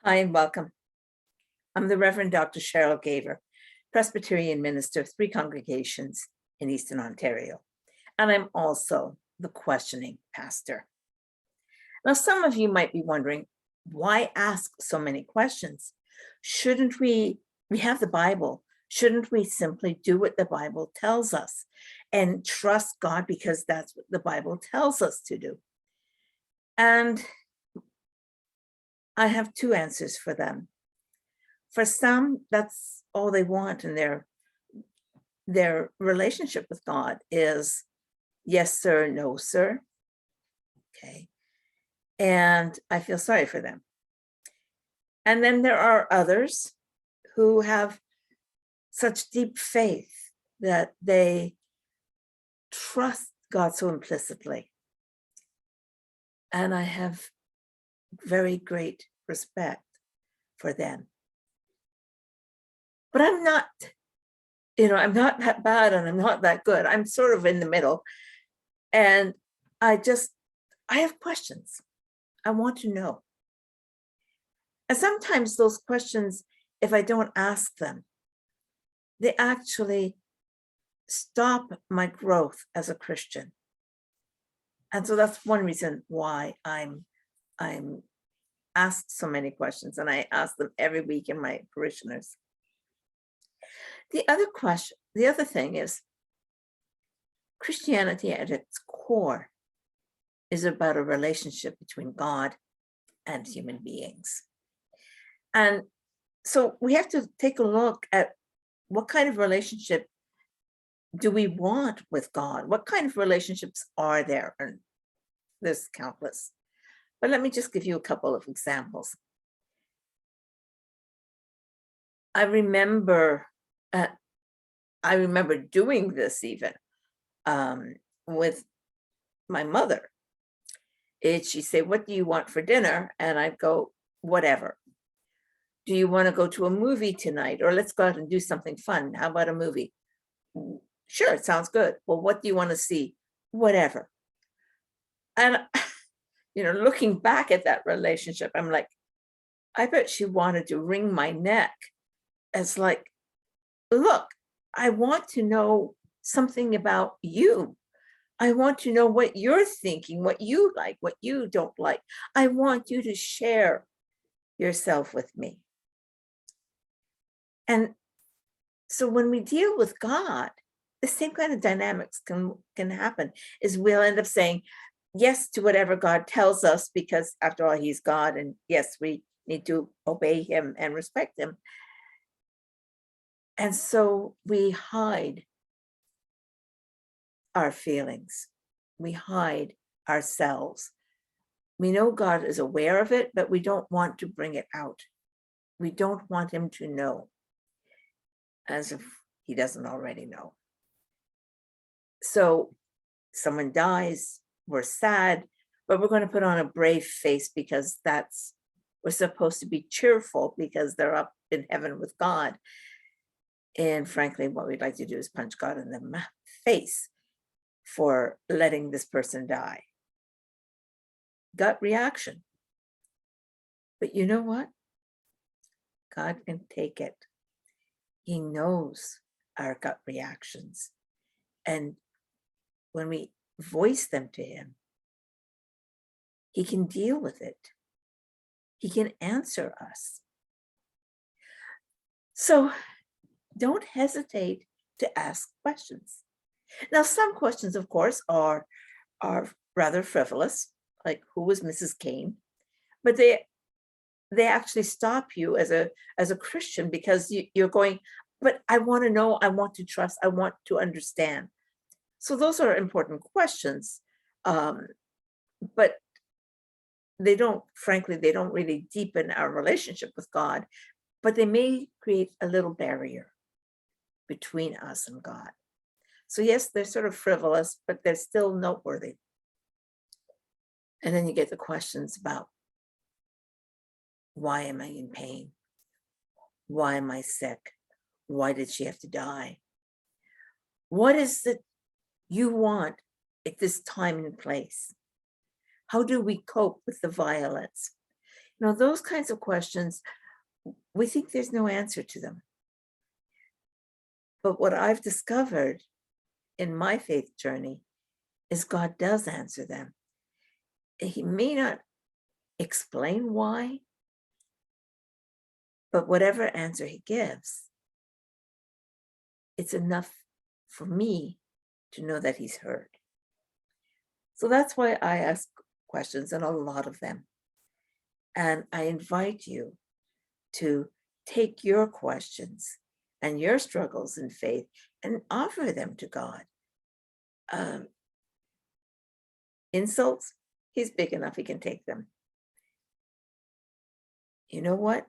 Hi and welcome. I'm the Reverend Dr. Cheryl Gaver, Presbyterian minister of 3 congregations in Eastern Ontario, and I'm also the questioning pastor. Now, some of you might be wondering, why ask so many questions? Shouldn't we have the Bible, shouldn't we simply do what the Bible tells us and trust God because that's what the Bible tells us to do? And I have 2 answers for them. For some, that's all they want in their relationship with God is yes, sir, no, sir. Okay. And I feel sorry for them. And then there are others who have such deep faith that they trust God so implicitly. And I have very great respect for them. But I'm not that bad and I'm not that good. I'm sort of in the middle. And I have questions. I want to know. And sometimes those questions, if I don't ask them, they actually stop my growth as a Christian. And so that's one reason why I'm asked so many questions, and I ask them every week in my parishioners. The other thing is, Christianity at its core is about a relationship between God and human beings. And so we have to take a look at what kind of relationship do we want with God? What kind of relationships are there? And there's countless. But let me just give you a couple of examples. I remember doing this even with my mother. She'd say, "What do you want for dinner?" And I'd go, "Whatever." "Do you want to go to a movie tonight? Or let's go out and do something fun. How about a movie?" "Sure, it sounds good." "Well, what do you want to see?" "Whatever." And, looking back at that relationship, I'm like, I bet she wanted to wring my neck. It's like, look, I want to know something about you. I want to know what you're thinking, what you like, what you don't like. I want you to share yourself with me. And so when we deal with God, the same kind of dynamics can happen, is we'll end up saying yes to whatever God tells us, because after all, he's God. And yes, we need to obey him and respect him. And so we hide our feelings. We hide ourselves. We know God is aware of it, but we don't want to bring it out. We don't want him to know, as if he doesn't already know. So someone dies, we're sad, but we're going to put on a brave face because we're supposed to be cheerful because they're up in heaven with God. And frankly, what we'd like to do is punch God in the face for letting this person die. Gut reaction. But you know what? God can take it. He knows our gut reactions. And when we voice them to him, he can deal with it. He can answer us. So don't hesitate to ask questions. Now, some questions, of course, are rather frivolous, like who was Mrs. Kane? But they actually stop you as a Christian, because you're going, but I want to know, I want to trust, I want to understand. So those are important questions, but they don't really deepen our relationship with God, but they may create a little barrier between us and God. So yes, they're sort of frivolous, but they're still noteworthy. And then you get the questions about, why am I in pain? Why am I sick? Why did she have to die? What is it you want at this time and place? How do we cope with the violence? Those kinds of questions, we think there's no answer to them. But what I've discovered in my faith journey is God does answer them. He may not explain why, but whatever answer he gives, it's enough for me to know that he's heard. So that's why I ask questions, and a lot of them. And I invite you to take your questions and your struggles in faith and offer them to God. Insults, he's big enough, he can take them. You know what?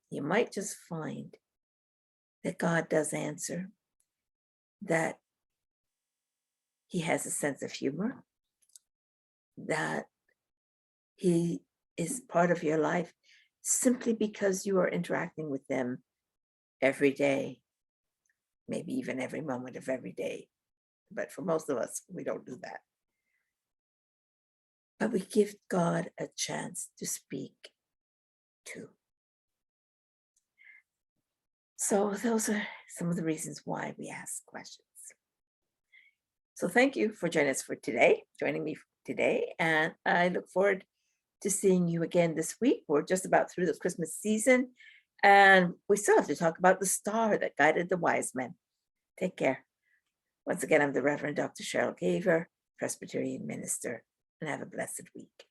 You might just find that God does answer, that he has a sense of humor, that he is part of your life simply because you are interacting with them every day, maybe even every moment of every day. But for most of us, we don't do that. But we give God a chance to speak too. So those are some of the reasons why we ask questions. So thank you for joining me today. And I look forward to seeing you again this week. We're just about through the Christmas season, and we still have to talk about the star that guided the wise men. Take care. Once again, I'm the Reverend Dr. Cheryl Gaver, Presbyterian minister, and have a blessed week.